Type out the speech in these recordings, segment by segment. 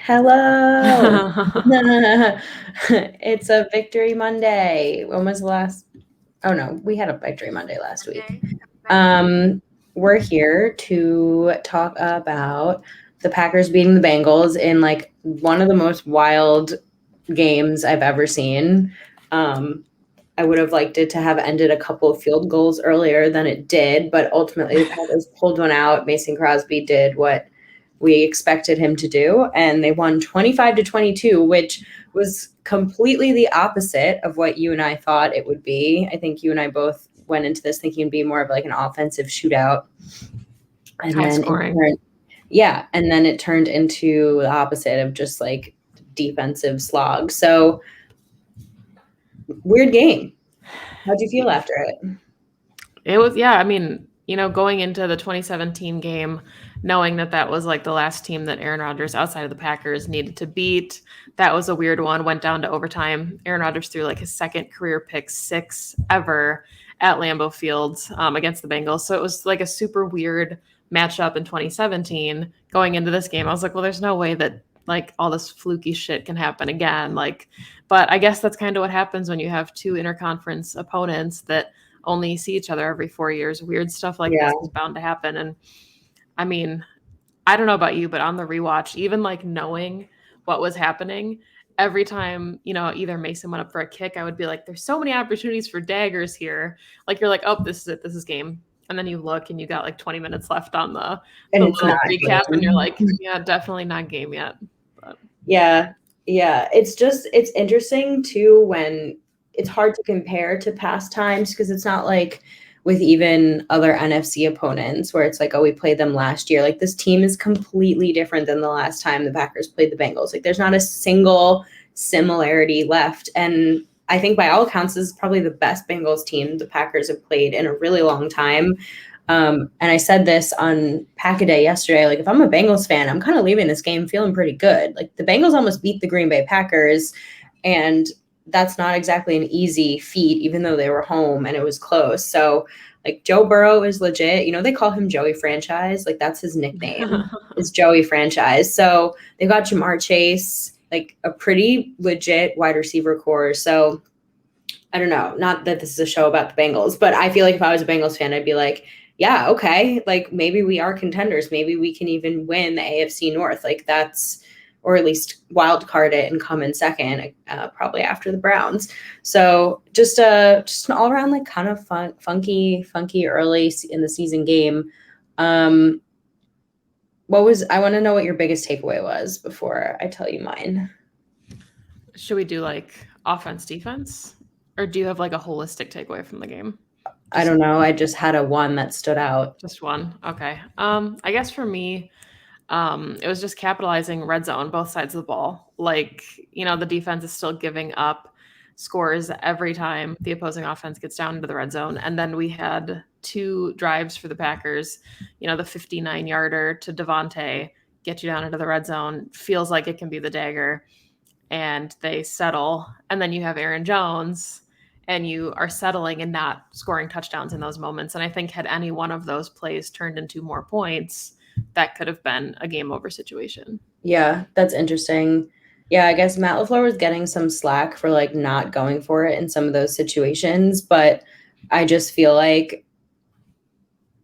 Hello. It's a Victory Monday. When was the last? Oh no, we had a Victory Monday last week. We're here to talk about the Packers beating the Bengals in like one of the most wild games I've ever seen. I would have liked it to have ended a couple of field goals earlier than it did, but ultimately the Packers pulled one out. Mason Crosby did what we expected him to do, and they won 25-22, which was completely the opposite of what you and I thought it would be. I think you and I both went into this thinking it'd be more of like an offensive shootout. And High then scoring. and then it turned into the opposite of just like defensive slog. So weird game. How'd you feel after it? It was, yeah, I mean, going into the 2017 game, knowing that was like the last team that Aaron Rodgers outside of the Packers needed to beat. That was a weird one, went down to overtime. Aaron Rodgers threw like his second career pick six ever at Lambeau Field against the Bengals. So it was like a super weird matchup in 2017. Going into this game, I was like, well, there's no way that like all this fluky shit can happen again. But I guess that's kind of what happens when you have two interconference opponents that only see each other every 4 years. Weird stuff like this is bound to happen. And I mean, I don't know about you, but on the rewatch, even like knowing what was happening, every time, either Mason went up for a kick, I would be like, there's so many opportunities for daggers here. Like you're like, oh, this is it. This is game. And then you look and you got like 20 minutes left on the little recap and you're like, yeah, definitely not game yet. But. Yeah. It's interesting too when it's hard to compare to past times because it's not like with even other NFC opponents where it's like, oh, we played them last year. Like this team is completely different than the last time the Packers played the Bengals. Like there's not a single similarity left. And I think by all accounts, this is probably the best Bengals team the Packers have played in a really long time. And I said this on Pack-A-Day yesterday, like if I'm a Bengals fan, I'm kind of leaving this game feeling pretty good. Like the Bengals almost beat the Green Bay Packers, and that's not exactly an easy feat, even though they were home and it was close. So like Joe Burrow is legit. They call him Joey Franchise. Like that's his nickname is Joey Franchise. So they've got Jamar Chase, like a pretty legit wide receiver core. So I don't know, not that this is a show about the Bengals, but I feel like if I was a Bengals fan, I'd be like, yeah, okay, like maybe we are contenders. Maybe we can even win the AFC North. Like that's, or at least wild card it and come in second, probably after the Browns. So just an all around like kind of funky early in the season game. I want to know what your biggest takeaway was before I tell you mine. Should we do like offense, defense? Or do you have like a holistic takeaway from the game? I don't know. I just had a one that stood out. Just one. Okay. I guess for me, it was just capitalizing red zone, both sides of the ball. Like, the defense is still giving up scores every time the opposing offense gets down into the red zone. And then we had two drives for the Packers, the 59-yarder to Devontae, get you down into the red zone. Feels like it can be the dagger. And they settle. And then you have Aaron Jones and you are settling and not scoring touchdowns in those moments. And I think had any one of those plays turned into more points, that could have been a game over situation. Yeah, that's interesting. Yeah, I guess Matt LaFleur was getting some slack for like not going for it in some of those situations, but I just feel like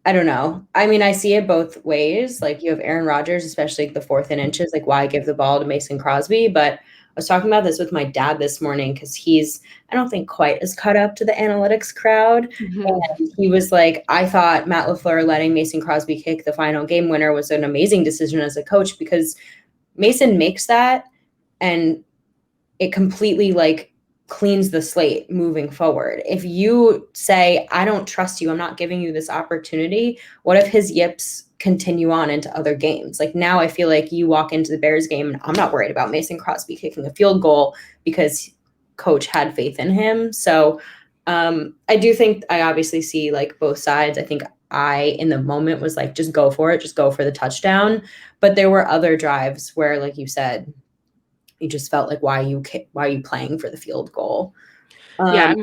I don't know. I mean, I see it both ways. Like you have Aaron Rodgers, especially like the 4th and inches, like why give the ball to Mason Crosby? But I was talking about this with my dad this morning because he's, I don't think, quite as cut up to the analytics crowd. Mm-hmm. And he was like, I thought Matt LaFleur letting Mason Crosby kick the final game winner was an amazing decision as a coach because Mason makes that and it completely like cleans the slate moving forward. If you say, I don't trust you, I'm not giving you this opportunity, what if his yips continue on into other games? Like now I feel like you walk into the Bears game and I'm not worried about Mason Crosby kicking a field goal because coach had faith in him. So I do think I obviously see like both sides. I think I, in the moment, was like, just go for it, just go for the touchdown. But there were other drives where, like you said, you just felt like, why are you playing for the field goal? Yeah.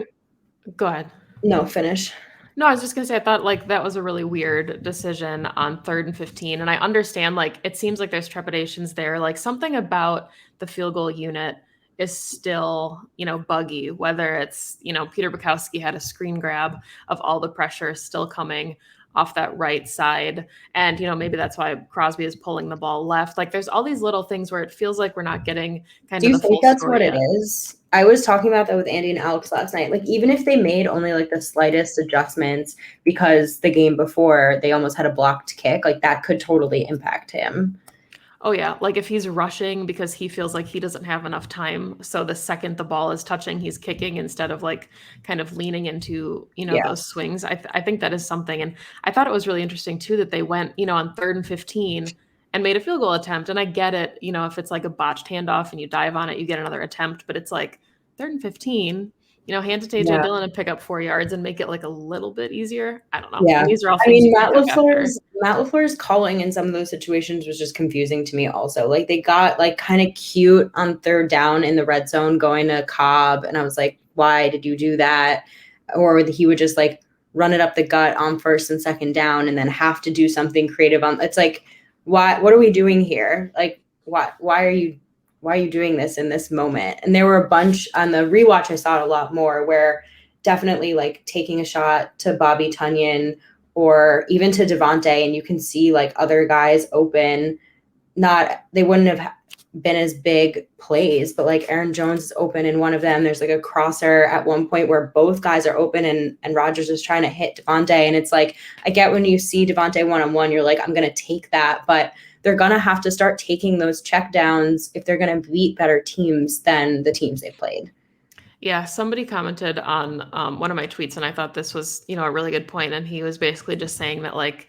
Go ahead. No, finish. No, I was just gonna say I thought like that was a really weird decision on 3rd and 15. And I understand like it seems like there's trepidations there. Like something about the field goal unit is still, buggy, whether it's, Peter Bukowski had a screen grab of all the pressure still coming off that right side. And, maybe that's why Crosby is pulling the ball left. Like there's all these little things where it feels like we're not getting kind Do of you the think full that's what story it yet. is? I was talking about that with Andy and Alex last night. Like, even if they made only like the slightest adjustments because the game before they almost had a blocked kick, like that could totally impact him. Oh yeah, like if he's rushing because he feels like he doesn't have enough time, so the second the ball is touching, he's kicking instead of like kind of leaning into, Yeah. those swings. I think that is something. And I thought it was really interesting too that they went, on 3rd and 15 and made a field goal attempt. And I get it, if it's like a botched handoff and you dive on it, you get another attempt, but it's like 3rd and 15, hand it to AJ Yeah. Dillon and pick up 4 yards and make it like a little bit easier. I don't know. Yeah. And these are all I things mean, you think of after. Matt LaFleur's calling in some of those situations was just confusing to me also. Like they got like kind of cute on 3rd down in the red zone going to Cobb. And I was like, why did you do that? Or he would just like run it up the gut on 1st and 2nd down and then have to do something creative on it's like, what are we doing here? Like why are you doing this in this moment? And there were a bunch on the rewatch. I saw it a lot more where definitely like taking a shot to Bobby Tunyon or even to Devontae, and you can see like other guys open. They wouldn't have been as big plays, but like Aaron Jones is open in one of them. There's like a crosser at one point where both guys are open and Rodgers is trying to hit Devontae. And it's like, I get when you see Devontae one-on-one, you're like, I'm going to take that. But they're going to have to start taking those check downs if they're going to beat better teams than the teams they played. Yeah, somebody commented on one of my tweets, and I thought this was, a really good point. And he was basically just saying that, like,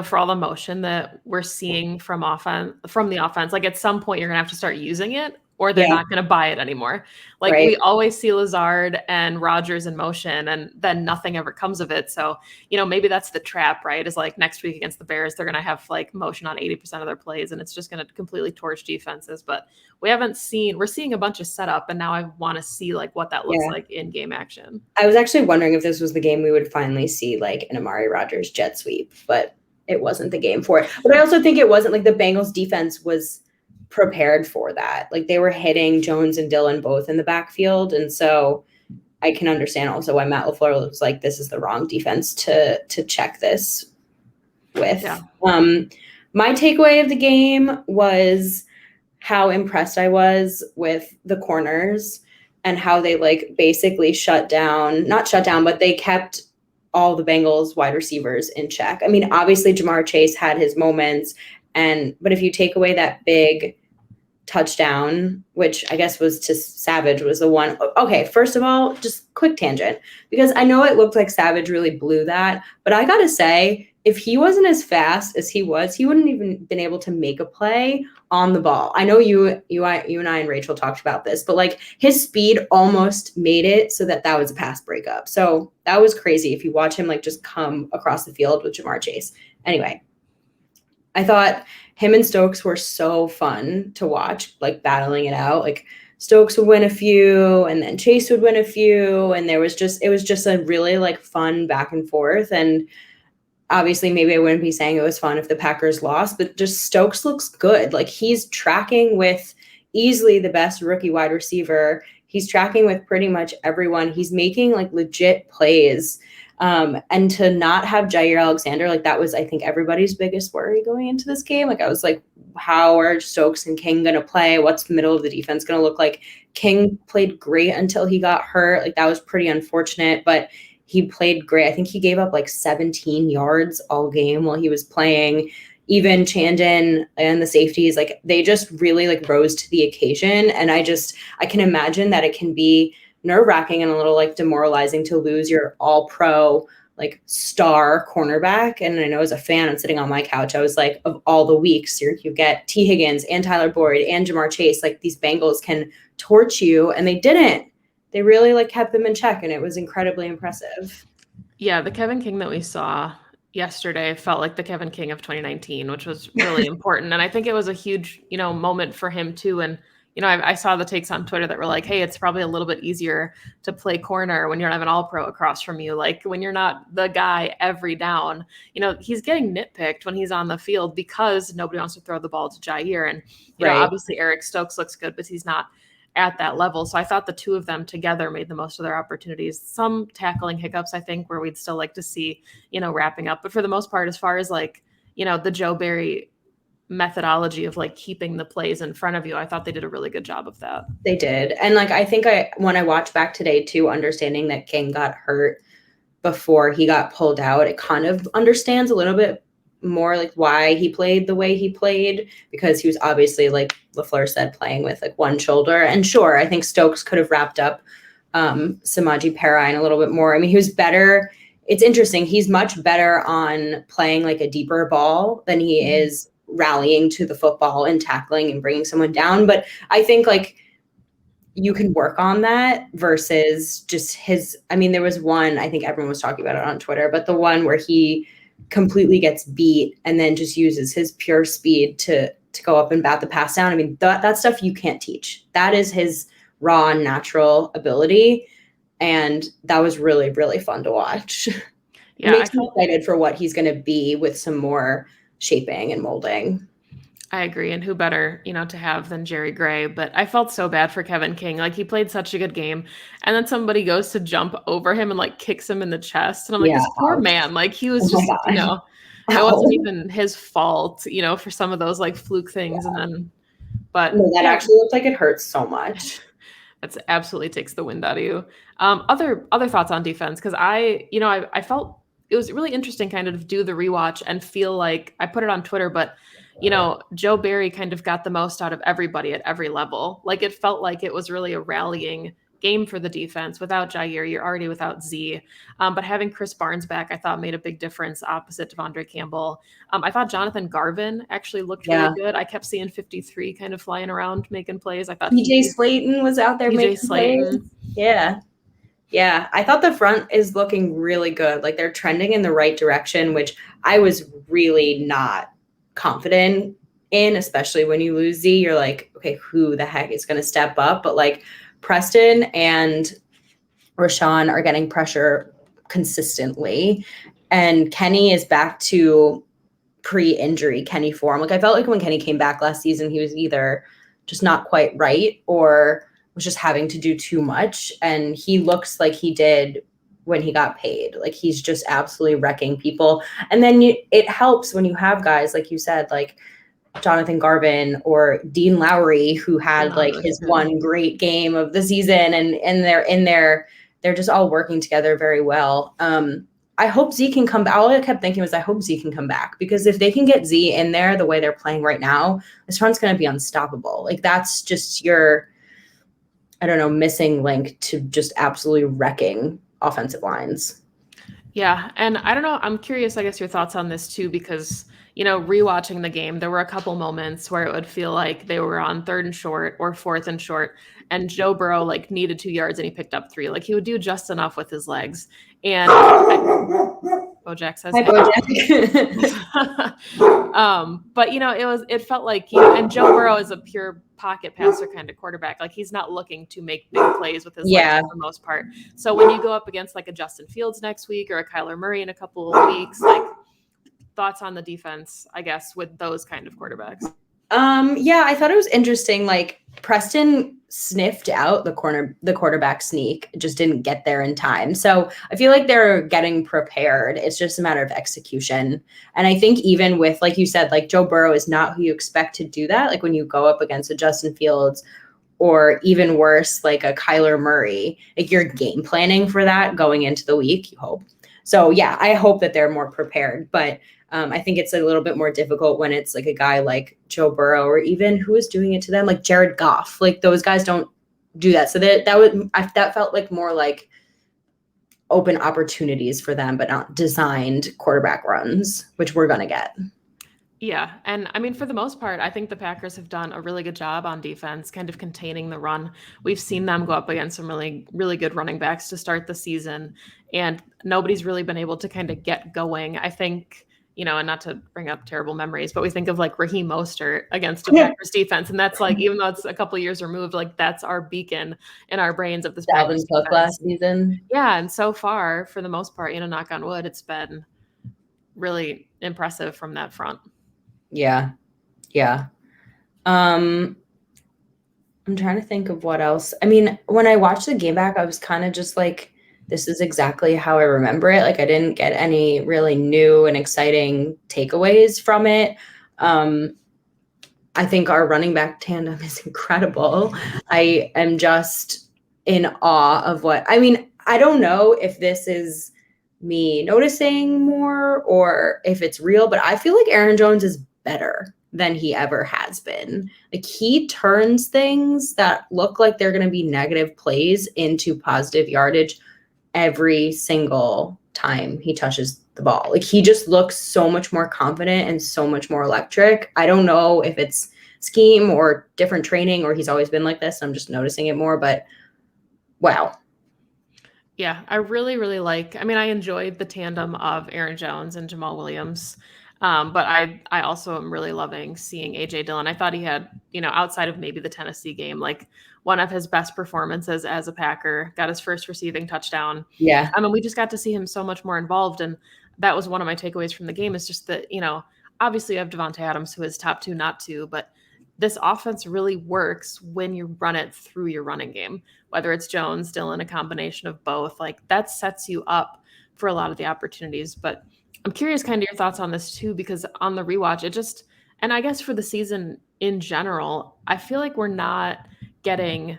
for all the motion that we're seeing from the offense, like at some point you're gonna have to start using it, or they're Yeah, not gonna buy it anymore. Like right. we always see Lazard and Rogers in motion, and then nothing ever comes of it. So, maybe that's the trap, right? Is like next week against the Bears, they're gonna have like motion on 80% of their plays, and it's just gonna completely torch defenses. But we're seeing a bunch of setup, and now I want to see like what that looks Yeah. like in game action. I was actually wondering if this was the game we would finally see like an Amari Rodgers jet sweep, but it wasn't the game for it. But I also think it wasn't like the Bengals defense was prepared for that. Like they were hitting Jones and Dillon both in the backfield. And so I can understand also why Matt LaFleur was like, this is the wrong defense to check this with. Yeah. My takeaway of the game was how impressed I was with the corners and how they like basically not shut down, but they kept all the Bengals wide receivers in check. I mean, obviously Jamar Chase had his moments, but if you take away that big touchdown, which I guess was to Savage, was the one. Okay, first of all, just quick tangent, because I know it looked like Savage really blew that, but I gotta say, if he wasn't as fast as he was, he wouldn't even been able to make a play on the ball. I know you and I and Rachel talked about this, but like his speed almost made it so that was a pass breakup. So that was crazy if you watch him like just come across the field with Jamar Chase. Anyway, I thought him and Stokes were so fun to watch, like battling it out. Like Stokes would win a few and then Chase would win a few. And it was just a really like fun back and forth. And obviously maybe I wouldn't be saying it was fun if the Packers lost, but just Stokes looks good. Like he's tracking with easily the best rookie wide receiver. He's tracking with pretty much everyone. He's making like legit plays. And to not have Jair Alexander, like that was, I think, everybody's biggest worry going into this game. Like I was like, how are Stokes and King going to play? What's the middle of the defense going to look like? King played great until he got hurt. Like that was pretty unfortunate, but he played great. I think he gave up like 17 yards all game while he was playing. Even Chandon and the safeties, like they just really like rose to the occasion. And I can imagine that it can be nerve-wracking and a little like demoralizing to lose your all-pro like star cornerback. And I know as a fan, I'm sitting on my couch, I was like, of all the weeks, you get T. Higgins and Tyler Boyd and Jamar Chase, like these Bengals can torch you, and they didn't. They really like kept them in check, and it was incredibly impressive. Yeah, the Kevin King that we saw yesterday felt like the Kevin King of 2019, which was really important. And I think it was a huge, moment for him too. And, I saw the takes on Twitter that were like, hey, it's probably a little bit easier to play corner when you don't have an all-pro across from you. Like when you're not the guy every down, he's getting nitpicked when he's on the field because nobody wants to throw the ball to Jair. And, Right. obviously Eric Stokes looks good, but he's not at that level. So I thought the two of them together made the most of their opportunities. Some tackling hiccups, I think, where we'd still like to see, wrapping up. But for the most part, as far as like, the Joe Barry methodology of like keeping the plays in front of you, I thought they did a really good job of that. They did. And like I think when I watched back today too, understanding that King got hurt before he got pulled out, it kind of understands a little bit more like why he played the way he played, because he was obviously, like LaFleur said, playing with like one shoulder. And sure, I think Stokes could have wrapped up Samaje Perine a little bit more. I mean, he was better. It's interesting. He's much better on playing like a deeper ball than he is rallying to the football and tackling and bringing someone down. But I think like you can work on that versus just there was one, I think everyone was talking about it on Twitter, but the one where he completely gets beat and then just uses his pure speed to go up and bat the pass down. I mean, that stuff you can't teach. That is his raw and natural ability. And that was really, really fun to watch. Yeah, it makes me excited for what he's going to be with some more shaping and molding. I agree. And who better, to have than Jerry Gray. But I felt so bad for Kevin King. Like he played such a good game. And then somebody goes to jump over him and like kicks him in the chest. And I'm like, this poor man. Like he was just, it wasn't even his fault, for some of those like fluke things. Yeah. And then, but no, that actually looked like it hurts so much. That absolutely takes the wind out of you. Other thoughts on defense. Cause I felt it was really interesting kind of do the rewatch and feel like I put it on Twitter, but Joe Barry kind of got the most out of everybody at every level. Like it felt like it was really a rallying game for the defense. Without Jair, you're already without Z. But having Chris Barnes back, I thought made a big difference opposite Devondre Campbell. I thought Jonathan Garvin actually looked really good. I kept seeing 53 kind of flying around making plays. I thought PJ Slayton was out there making plays. Yeah. Yeah, I thought the front is looking really good. Like they're trending in the right direction, which I was really not confident in, especially when you lose Z. You're like, okay, who the heck is going to step up? But like Preston and Rashawn are getting pressure consistently. And Kenny is back to pre-injury Kenny form. Like I felt like when Kenny came back last season, he was either just not quite right or was just having to do too much. And he looks like he did when he got paid. Like he's just absolutely wrecking people. And then it helps when you have guys, like you said, like Jonathan Garvin or Dean Lowry, who had like his one great game of the season, and they're just all working together very well. I hope Z can come back. All I kept thinking was I hope Z can come back, because if they can get Z in there the way they're playing right now, this front's going to be unstoppable. Like that's just your, I don't know, missing link to just absolutely wrecking offensive lines. Yeah. And I don't know, I'm curious, I guess, your thoughts on this too, because, rewatching the game, there were a couple moments where it would feel like they were on 3rd and short or 4th and short, and Joe Burrow like needed 2 yards and he picked up 3. Like he would do just enough with his legs. And Bojack says, hi, Bojack. But it felt like and Joe Burrow is a pure pocket passer kind of quarterback. Like he's not looking to make big plays with his legs for the most part. So when you go up against like a Justin Fields next week or a Kyler Murray in a couple of weeks, like thoughts on the defense, I guess, with those kind of quarterbacks. Yeah, I thought it was interesting. Like Preston sniffed out the quarterback sneak, just didn't get there in time. So I feel like they're getting prepared. It's just a matter of execution. And I think even with, like you said, like Joe Burrow is not who you expect to do that. Like when you go up against a Justin Fields or even worse, like a Kyler Murray, like you're game planning for that going into the week, you hope. So yeah, I hope that they're more prepared, but I think it's a little bit more difficult when it's like a guy like Joe Burrow, or even who is doing it to them, like Jared Goff. Like those guys don't do that. So that felt like more like open opportunities for them, but not designed quarterback runs, which we're going to get. Yeah. And I mean, for the most part, I think the Packers have done a really good job on defense, kind of containing the run. We've seen them go up against some really, really good running backs to start the season, and nobody's really been able to kind of get going. I think, and not to bring up terrible memories, but we think of like Raheem Mostert against a Packers defense. And that's like, even though it's a couple of years removed, like that's our beacon in our brains of this Packers Dalvin Cook defense. last season. Yeah. And so far, for the most part, knock on wood, it's been really impressive from that front. Yeah. I'm trying to think of what else. I mean, when I watched the game back, I was kind of just like, this is exactly how I remember it. Like, I didn't get any really new and exciting takeaways from it. I think our running back tandem is incredible. I am just in awe of I don't know if this is me noticing more or if it's real, but I feel like Aaron Jones is better than he ever has been. Like, he turns things that look like they're going to be negative plays into positive yardage every single time he touches the ball. Like, he just looks so much more confident and so much more electric. I don't know if it's scheme or different training or he's always been like this. I'm just noticing it more, but wow. Yeah, I really, really I enjoyed the tandem of Aaron Jones and Jamal Williams. But I also am really loving seeing AJ Dillon. I thought he had, outside of maybe the Tennessee game, like one of his best performances as a Packer, got his first receiving touchdown. Yeah. I mean, we just got to see him so much more involved. And that was one of my takeaways from the game, is just that, obviously you have Devontae Adams, who is top 2, not 2, but this offense really works when you run it through your running game, whether it's Jones, Dillon, a combination of both. Like, that sets you up for a lot of the opportunities. But I'm curious kind of your thoughts on this too, because on the rewatch, and I guess for the season in general, I feel like we're not getting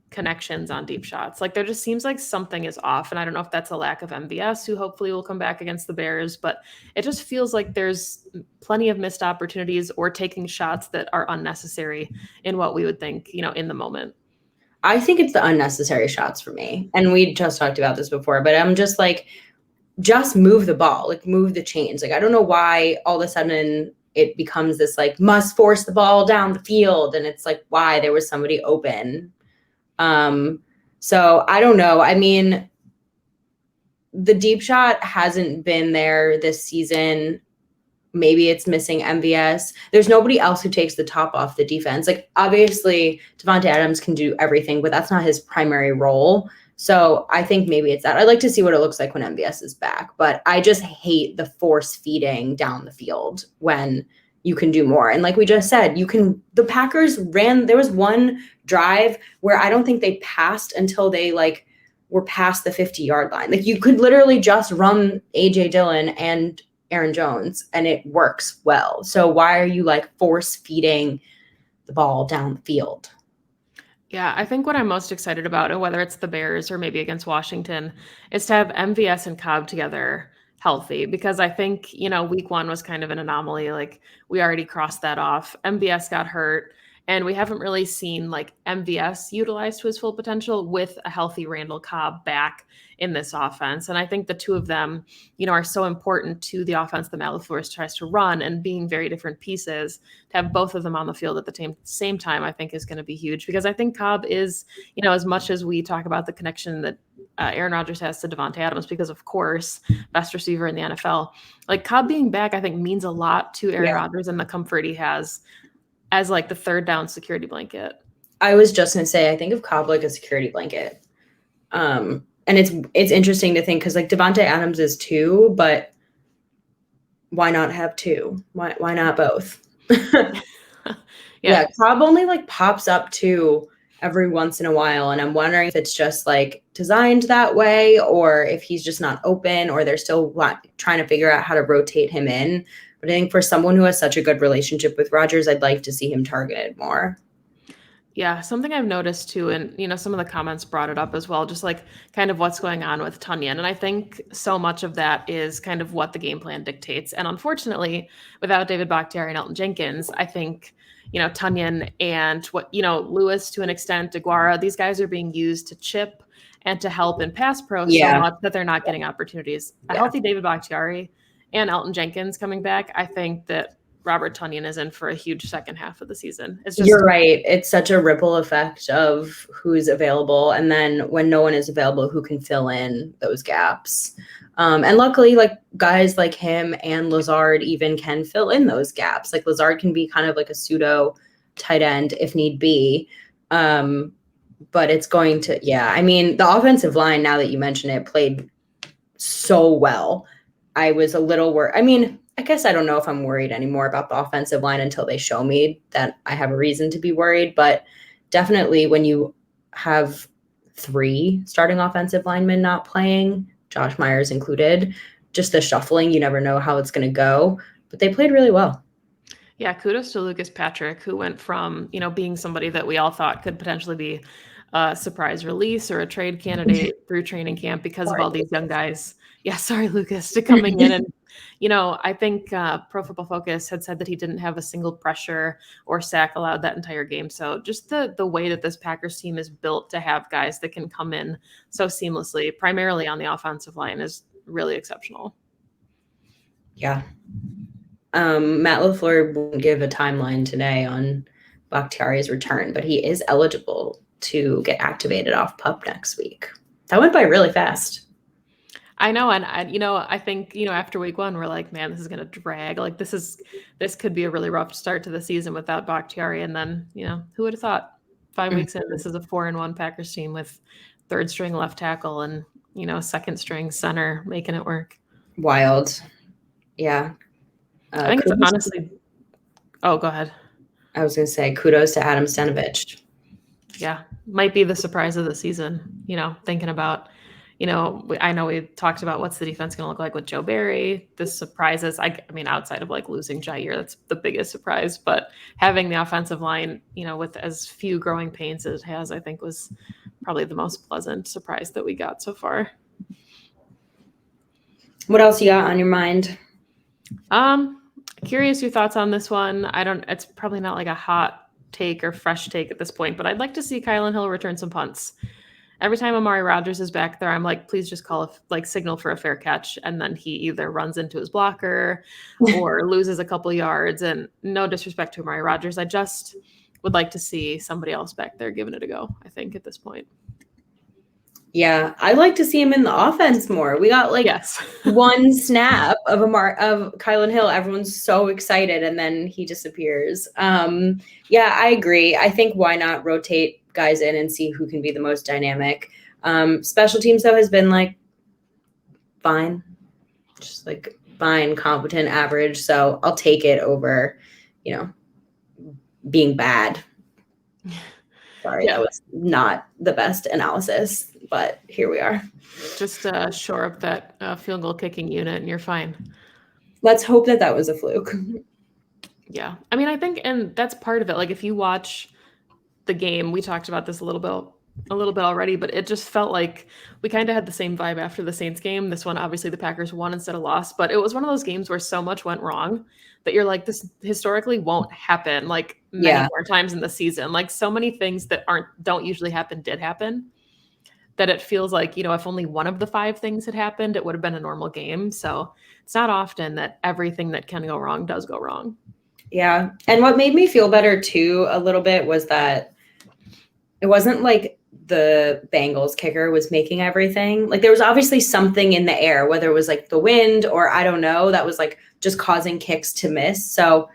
connections on deep shots. Like, there just seems like something is off. And I don't know if that's a lack of MVS, who hopefully will come back against the Bears, but it just feels like there's plenty of missed opportunities or taking shots that are unnecessary in what we would think, in the moment. I think it's the unnecessary shots for me. And we just talked about this before, but I'm just like, just move the ball, like move the chains. Like, I don't know why all of a sudden it becomes this like must force the ball down the field. And it's like, why? There was somebody open. So I don't know. I mean, the deep shot hasn't been there this season. Maybe it's missing MVS. There's nobody else who takes the top off the defense. Like, obviously Devontae Adams can do everything, but that's not his primary role. So I think maybe it's that. I'd like to see what it looks like when MVS is back, but I just hate the force feeding down the field when you can do more. And like we just said, the Packers there was one drive where I don't think they passed until they like were past the 50-yard line. Like, you could literally just run AJ Dillon and Aaron Jones and it works well. So why are you like force feeding the ball down the field? Yeah, I think what I'm most excited about, and whether it's the Bears or maybe against Washington, is to have MVS and Cobb together healthy, because I think, week 1 was kind of an anomaly. Like, we already crossed that off. MVS got hurt, and we haven't really seen like MVS utilized to his full potential with a healthy Randall Cobb back in this offense. And I think the two of them, are so important to the offense that Matt LaFleur tries to run, and being very different pieces, to have both of them on the field at the same time, I think is going to be huge, because I think Cobb is, as much as we talk about the connection that Aaron Rodgers has to Devontae Adams, because of course, best receiver in the NFL, like Cobb being back, I think means a lot to Aaron Rodgers and the comfort he has as like the third down security blanket. I was just going to say, I think of Cobb like a security blanket. And it's interesting to think, because like Devontae Adams is 2, but why not have 2? Why not both? Yeah, Cobb only like pops up 2 every once in a while, and I'm wondering if it's just like designed that way, or if he's just not open, or they're still trying to figure out how to rotate him in. But I think for someone who has such a good relationship with Rodgers, I'd like to see him targeted more. Yeah, something I've noticed too, and some of the comments brought it up as well, just like kind of what's going on with Tonyan. And I think so much of that is kind of what the game plan dictates. And unfortunately, without David Bakhtiari and Elton Jenkins, I think, Tonyan and Lewis to an extent, DeGuara, these guys are being used to chip and to help in pass pro so much that they're not getting opportunities. A healthy David Bakhtiari and Elton Jenkins coming back, I think that Robert Tonyan is in for a huge second half of the season. It's just, you're right. It's such a ripple effect of who's available. And then when no one is available, who can fill in those gaps. And luckily, like guys like him and Lazard even can fill in those gaps. Like Lazard can be kind of like a pseudo tight end if need be. But it's going to, yeah. I mean, the offensive line, now that you mention it, played so well. I was a little worried. I mean, I guess I don't know if I'm worried anymore about the offensive line until they show me that I have a reason to be worried. But definitely when you have 3 starting offensive linemen not playing, Josh Myers included, just the shuffling, you never know how it's going to go. But they played really well. Yeah, kudos to Lucas Patrick, who went from, being somebody that we all thought could potentially be a surprise release or a trade candidate through training camp because of all these young guys. Yeah, sorry, Lucas, to coming in. And, I think Pro Football Focus had said that he didn't have a single pressure or sack allowed that entire game. So just the way that this Packers team is built to have guys that can come in so seamlessly, primarily on the offensive line, is really exceptional. Yeah. Matt LaFleur won't give a timeline today on Bakhtiari's return, but he is eligible to get activated off PUP next week. That went by really fast. I know. And I think, after week 1, we're like, man, this is going to drag. Like this could be a really rough start to the season without Bakhtiari. And then, who would have thought 5 weeks in, this is a 4-1 Packers team with 3rd string left tackle and, 2nd string center making it work. Wild. Yeah. I think it's honestly. Oh, go ahead. I was going to say kudos to Adam Stenavich. Yeah, might be the surprise of the season. Thinking about, I know we talked about what's the defense going to look like with Joe Barry. The surprises, I mean, outside of like losing Jair, that's the biggest surprise. But having the offensive line, with as few growing pains as it has, I think was probably the most pleasant surprise that we got so far. What else you got on your mind? Curious your thoughts on this one. It's probably not like a hot take or fresh take at this point, but I'd like to see Kylan Hill return some punts. Every time Amari Rodgers is back there, I'm like, please just signal for a fair catch. And then he either runs into his blocker or loses a couple yards. And no disrespect to Amari Rodgers, I just would like to see somebody else back there giving it a go, I think, at this point. Yeah, I'd like to see him in the offense more. We got one snap of Kylan Hill. Everyone's so excited, and then he disappears. Yeah, I agree. I think why not rotate guys in and see who can be the most dynamic. Special teams, though, has been fine. Just fine, competent, average. So I'll take it over, being bad. Sorry, that was not the best analysis, but here we are. Just shore up that field goal kicking unit and you're fine. Let's hope that was a fluke. Yeah. I mean, I think, and that's part of it. Like if you watch the game, we talked about this a little bit already, but it just felt like we kind of had the same vibe after the Saints game. This one, obviously the Packers won instead of lost, but it was one of those games where so much went wrong that you're like, this historically won't happen many more times in the season. Like so many things that don't usually happen did happen, that it feels like, if only one of the 5 things had happened, it would have been a normal game. So it's not often that everything that can go wrong does go wrong. Yeah. And what made me feel better too a little bit was that it wasn't like the Bengals kicker was making everything. There was obviously something in the air, whether it was the wind or I don't know, that was just causing kicks to miss. So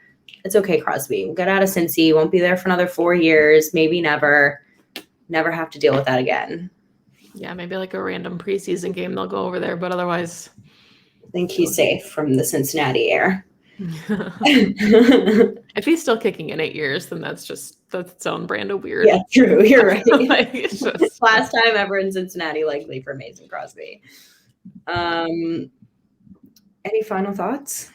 it's okay, Crosby. We'll get out of Cincy. Won't be there for another 4 years, maybe never have to deal with that again. Yeah, maybe a random preseason game they'll go over there, but otherwise I think he's safe from the Cincinnati air. If he's still kicking in 8 years, then that's its own brand of weird. Yeah, true. You're right. Just last time ever in Cincinnati, likely for Mason Crosby. Any final thoughts?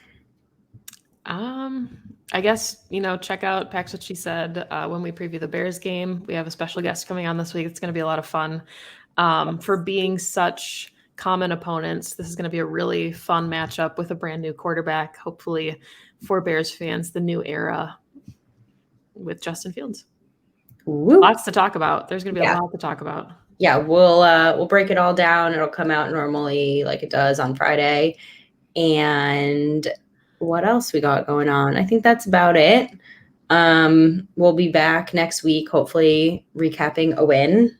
I guess, check out Pax What She Said when we preview the Bears game. We have a special guest coming on this week. It's going to be a lot of fun. For being such common opponents, this is going to be a really fun matchup with a brand new quarterback, hopefully for Bears fans, the new era with Justin Fields. Woo. Lots to talk about. There's going to be a lot to talk about. Yeah, we'll break it all down. It'll come out normally like it does on Friday. And what else we got going on? I think that's about it. We'll be back next week, hopefully recapping a win.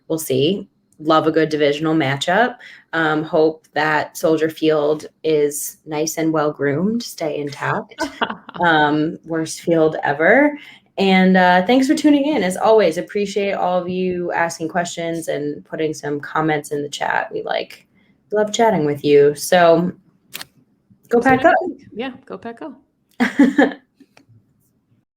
We'll see. Love a good divisional matchup. Hope that Soldier Field is nice and well groomed, stay intact. Worst field ever. And thanks for tuning in. As always, appreciate all of you asking questions and putting some comments in the chat. We love chatting with you. So go Pack Go. Yeah, go Pack Go.